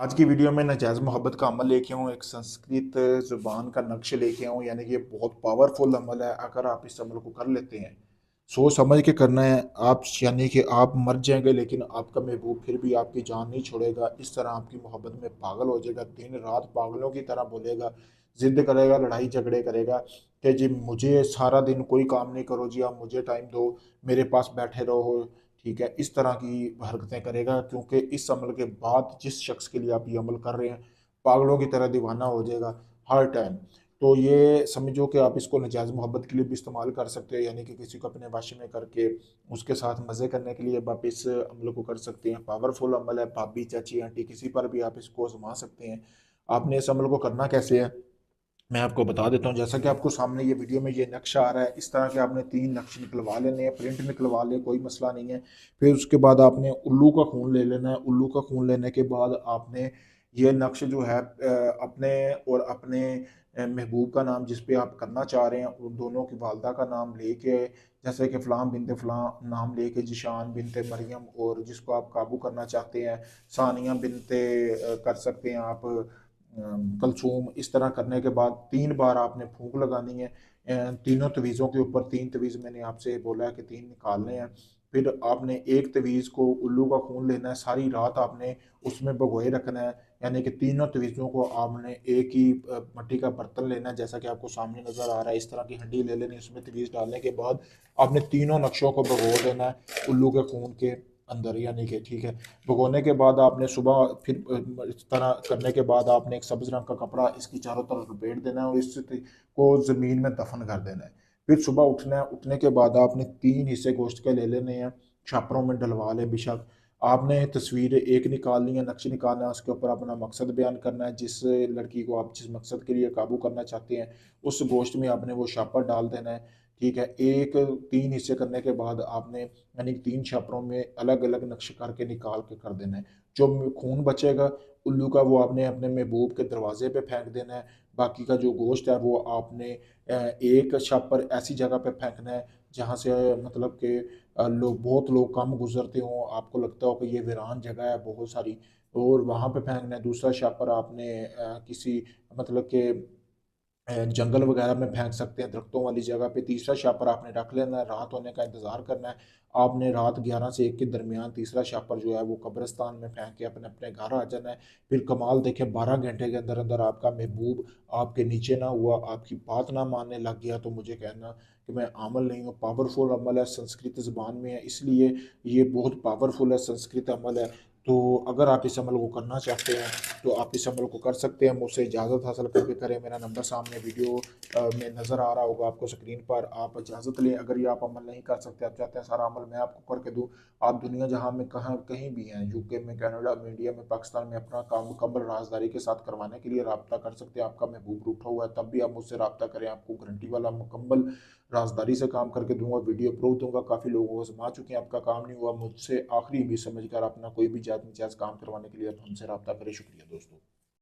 आज की वीडियो में नजायज़ मोहब्बत का अमल लेके आऊँ, एक संस्कृत ज़ुबान का नक्श लेके आऊँ, यानी कि ये बहुत पावरफुल अमल है। अगर आप इस अमल को कर लेते हैं, सोच समझ के करना है। आप यानी कि आप मर जाएँगे लेकिन आपका महबूब फिर भी आपकी जान नहीं छोड़ेगा। इस तरह आपकी मोहब्बत में पागल हो जाएगा, दिन-रात पागलों की तरह बोलेगा, ज़िद करेगा, लड़ाई झगड़े करेगा कि जी मुझे सारा दिन कोई काम नहीं करो जी, आप मुझे टाइम दो, मेरे पास बैठे रहो। ठीक है, इस तरह की हरकतें करेगा, क्योंकि इस अमल के बाद जिस शख्स के लिए आप ये अमल कर रहे हैं, पागलों की तरह दीवाना हो जाएगा हर टाइम। तो ये समझो कि आप इसको नजायज़ मोहब्बत के लिए भी इस्तेमाल कर सकते हो, यानी कि किसी को अपने वश में करके उसके साथ मज़े करने के लिए आप इस अमल को कर सकते हैं। पावरफुल अमल है, भाभी, चाची, आंटी किसी पर भी आप इसको आज़मा सकते हैं। आपने इस अमल को करना कैसे है, मैं आपको बता देता हूँ। जैसा कि आपको सामने ये वीडियो में ये नक्शा आ रहा है, इस तरह के आपने 3 नक्शे निकलवा लेने हैं, प्रिंट निकलवा लें, कोई मसला नहीं है। फिर उसके बाद आपने उल्लू का खून ले लेना है। उल्लू का खून लेने के बाद आपने ये नक्श जो है अपने और अपने महबूब का नाम जिस पे आप करना चाह रहे हैं, उन दोनों की वालदा का नाम लेके, जैसे कि फ़लाँ बिनते फ़लाँ नाम लेके, ज़ीशान बिनते मरियम, और जिसको आप काबू करना चाहते हैं सानिया बिनते कर सकते हैं आप कलसूम। इस तरह करने के बाद 3 बार आपने फूंक लगानी है तीनों तवीज़ों के ऊपर। 3 तवीज़ मैंने आपसे बोला है कि 3 निकालने हैं। फिर आपने एक तवीज़ को उल्लू का खून लेना है, सारी रात आपने उसमें भिगोए रखना है, यानी कि तीनों तवीज़ों को आपने एक ही मिट्टी का बर्तन लेना है, जैसा कि आपको सामने नज़र आ रहा है। इस तरह की हंडी ले लेनी है, उसमें तवीज़ डालने के बाद आपने तीनों नक्शों को भिगो देना है उल्लू के खून के अंदर, यानी कि ठीक है। भगोने के बाद आपने सुबह फिर इस तरह करने के बाद आपने एक सब्ज़ रंग का कपड़ा इसकी चारों तरफ लपेट देना है और इस को ज़मीन में दफन कर देना है। फिर सुबह उठना है, उठने के बाद आपने 3 हिस्से गोश्त के ले लेने हैं, छापरों में डलवा लें बेशक। आपने तस्वीर एक निकालनी है, नक्श निकालना है, उसके ऊपर अपना मकसद बयान करना है, जिस लड़की को आप जिस मकसद के लिए काबू करना चाहते हैं, उस गोश्त में आपने वो शापर डाल देना है। ठीक है, 3 हिस्से करने के बाद आपने यानी 3 छापरों में अलग-अलग नक्श करके निकाल के कर देना है। जो खून बचेगा उल्लू का, वो आपने अपने महबूब के दरवाज़े पे फेंक देना है। बाकी का जो गोश्त है वो आपने एक छापर ऐसी जगह पे फेंकना है जहाँ से मतलब कि बहुत लोग कम गुज़रते हों, आपको लगता हो कि ये वीरान जगह है बहुत सारी, और वहाँ पे फेंकना है। दूसरा छापर आपने किसी मतलब के जंगल वगैरह में फेंक सकते हैं, दरख्तों वाली जगह पे। तीसरा शापर आपने रख लेना है, रात होने का इंतज़ार करना है। आपने रात 11 से 1 के दरमियान तीसरा शापर जो है वो कब्रिस्तान में फेंक के अपने अपने घर आ जाना है। फिर कमाल देखें, 12 घंटे के अंदर अंदर आपका महबूब आपके नीचे ना हुआ, आपकी बात ना मानने लग गया, तो मुझे कहना कि मैं आमल नहीं हूँ। पावरफुल अमल है, संस्कृत ज़ुबान में है, इसलिए ये बहुत पावरफुल है, संस्कृत अमल है। तो अगर आप इस अमल को करना चाहते हैं तो आप इस अमल को कर सकते हैं। मुझसे इजाज़त हासिल करके करें। मेरा नंबर सामने वीडियो में नज़र आ रहा होगा आपको स्क्रीन पर। आप इजाज़त लें। अगर ये आप अमल नहीं कर सकते, आप चाहते हैं सारा अमल मैं आपको करके दूँ, आप दुनिया जहाँ में कहाँ कहीं भी हैं, यूके में, कनाडा में, इंडिया में, पाकिस्तान में, अपना काम मुकम्मल राजदारी के साथ करवाने के लिए रब्ता कर सकते हैं। आपका महबूब रूठा हुआ है तब भी आप मुझसे रब्ता करें, आपको गारंटी वाला मुकम्मल राजदारी से काम करके दूंगा, वीडियो प्रूफ दूंगा। काफ़ी लोगों को आजमा चुके हैं, आपका काम नहीं हुआ। मुझसे आखिरी भी समझ कर अपना कोई भी जात जायज़ काम करवाने के लिए आप हमसे रब्ता करें। शुक्रिया दोस्तों।